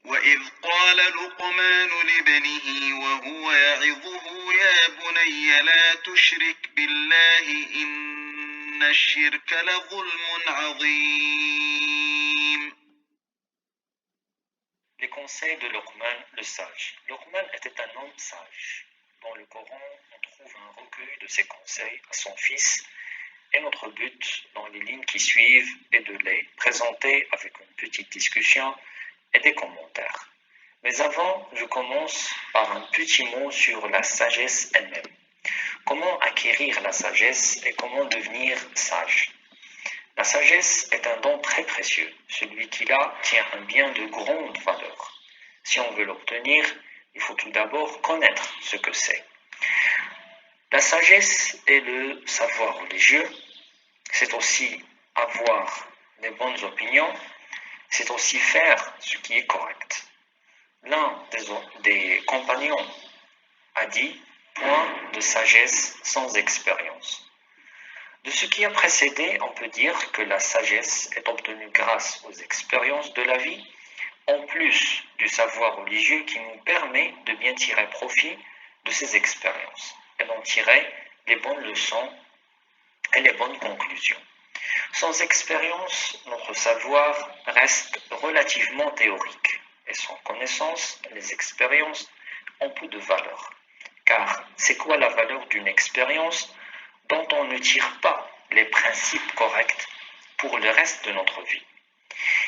وإذ قال لقمان لابنه وهو يعظه يا بني لا تشرك بالله إن الشرك لظلم عظيم. Les conseils de Luqman le sage. Luqman était un homme sage. Dans le Coran, on trouve un recueil de ses conseils à son fils, et notre but dans les lignes qui suivent est de les présenter avec une petite discussion et des commentaires. Mais avant, je commence par un petit mot sur la sagesse elle-même. Comment acquérir la sagesse et comment devenir sage? La sagesse est un don très précieux. Celui qui l'a tient un bien de grande valeur. Si on veut l'obtenir, il faut tout d'abord connaître ce que c'est. La sagesse est le savoir religieux. C'est aussi avoir les bonnes opinions. C'est aussi faire ce qui est correct. L'un des compagnons a dit « point de sagesse sans expérience ». De ce qui a précédé, on peut dire que la sagesse est obtenue grâce aux expériences de la vie, en plus du savoir religieux qui nous permet de bien tirer profit de ces expériences et d'en tirer les bonnes leçons et les bonnes conclusions. Sans expérience, notre savoir reste relativement théorique et sans connaissance, les expériences ont peu de valeur. Car c'est quoi la valeur d'une expérience dont on ne tire pas les principes corrects pour le reste de notre vie?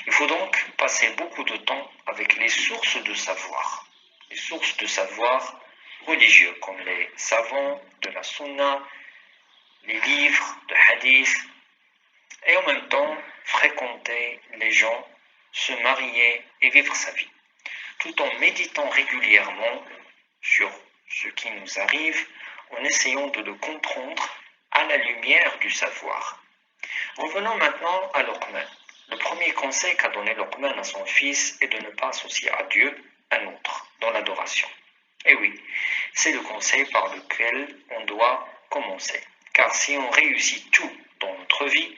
Il faut donc passer beaucoup de temps avec les sources de savoir religieux comme les savants de la sunna, les livres de hadith, et en même temps fréquenter les gens, se marier et vivre sa vie, tout en méditant régulièrement sur ce qui nous arrive, en essayant de le comprendre à la lumière du savoir. Revenons maintenant à Luqman. Le premier conseil qu'a donné Luqman à son fils est de ne pas associer à Dieu un autre dans l'adoration. Et oui, c'est le conseil par lequel on doit commencer. Car si on réussit tout dans notre vie,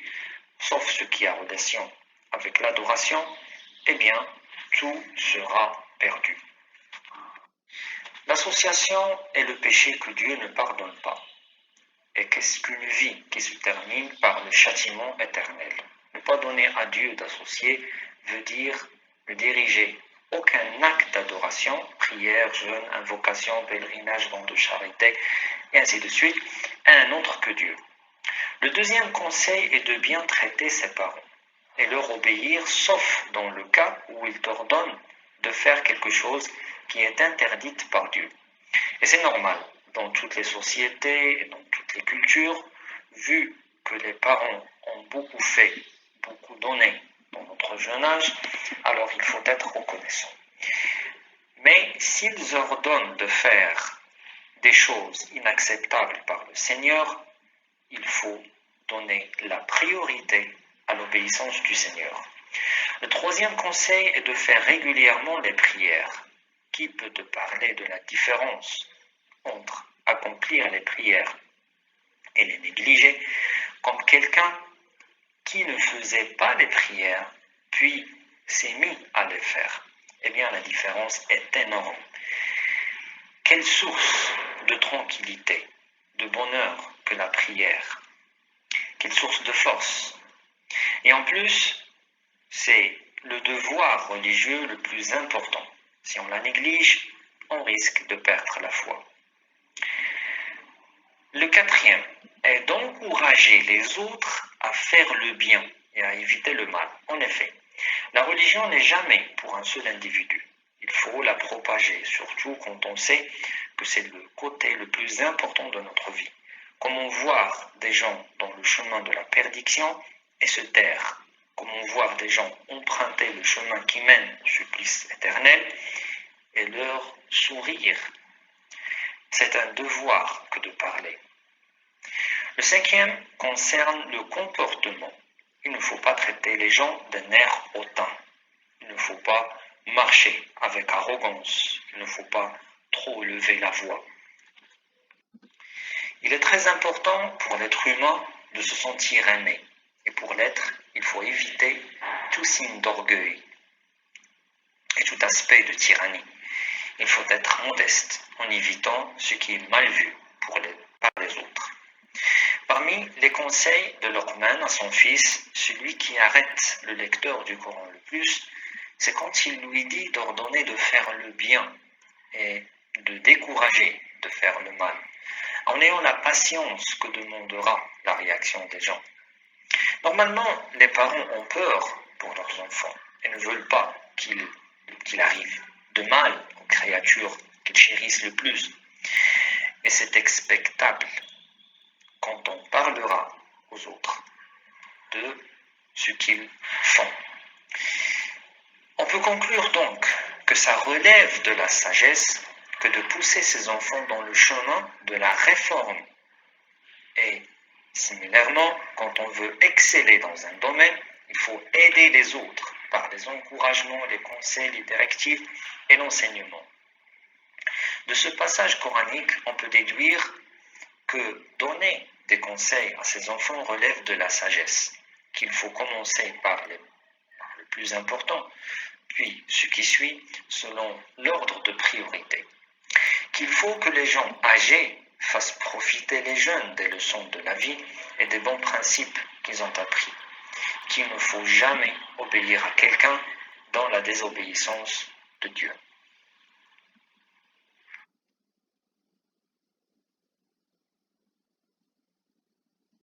sauf ce qui a relation avec l'adoration, eh bien, tout sera perdu. L'association est le péché que Dieu ne pardonne pas. Et qu'est-ce qu'une vie qui se termine par le châtiment éternel? Ne pas donner à Dieu d'associé veut dire ne diriger aucun acte d'adoration, prière, jeûne, invocation, pèlerinage, don de charité, et ainsi de suite, à un autre que Dieu. Le deuxième conseil est de bien traiter ses parents et leur obéir, sauf dans le cas où ils t'ordonnent de faire quelque chose qui est interdite par Dieu. Et c'est normal, dans toutes les sociétés et dans toutes les cultures, vu que les parents ont beaucoup fait, beaucoup donné dans notre jeune âge, alors il faut être reconnaissant. Mais s'ils ordonnent de faire des choses inacceptables par le Seigneur, il faut donner la priorité à l'obéissance du Seigneur. Le troisième conseil est de faire régulièrement les prières. Qui peut te parler de la différence entre accomplir les prières et les négliger, comme quelqu'un qui ne faisait pas les prières, puis s'est mis à les faire? Eh bien, la différence est énorme. Quelle source de tranquillité, de bonheur que la prière! Quelle source de force! Et en plus, c'est le devoir religieux le plus important. Si on la néglige, on risque de perdre la foi. Le quatrième est d'encourager les autres à faire le bien et à éviter le mal. En effet, la religion n'est jamais pour un seul individu. Il faut la propager, surtout quand on sait que c'est le côté le plus important de notre vie. Comment voir des gens dans le chemin de la perdition et se taire? Comment voir des gens emprunter le chemin qui mène au supplice éternel et leur sourire? C'est un devoir que de parler. Le cinquième concerne le comportement. Il ne faut pas traiter les gens d'un air hautain. Il ne faut pas marcher avec arrogance. Il ne faut pas trop lever la voix. Il est très important pour l'être humain de se sentir aimé. Et pour l'être, il faut éviter tout signe d'orgueil. Et tout tout aspect de tyrannie. Il faut être modeste en évitant ce qui est mal vu par les autres. Parmi les conseils de Luqman à son fils, celui qui arrête le lecteur du Coran le plus, c'est quand il lui dit d'ordonner de faire le bien et de décourager de faire le mal, en ayant la patience que demandera la réaction des gens. Normalement, les parents ont peur pour leurs enfants et ne veulent pas qu'il arrive de mal aux créatures qu'ils chérissent le plus. Et c'est expectable quand on parlera aux autres de ce qu'ils font. On peut conclure donc que ça relève de la sagesse que de pousser ses enfants dans le chemin de la réforme. Et similairement, quand on veut exceller dans un domaine, il faut aider les autres par les encouragements, les conseils, les directives et l'enseignement. De ce passage coranique, on peut déduire que donner des conseils à ses enfants relève de la sagesse, qu'il faut commencer par le plus important, puis ce qui suit selon l'ordre de priorité. Qu'il faut que les gens âgés fassent profiter les jeunes des leçons de la vie et des bons principes qu'ils ont appris. Qu'il ne faut jamais obéir à quelqu'un dans la désobéissance de Dieu.